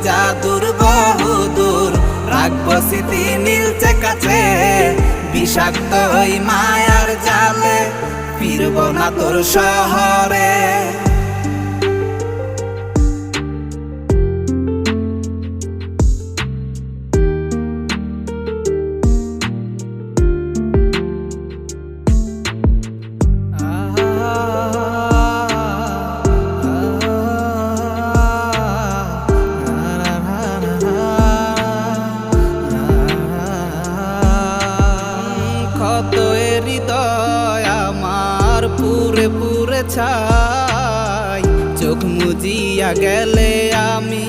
জাদুর বহুদূর, রাখবো স্মৃতি নীলচে কাছে, বিষাক্ত ওই মায়ার জালে ফিরবো না তোর শহরে। কত হৃদয় আমার পুরে পুরে ছাই, চোখ মুজিয়া গেলে আমি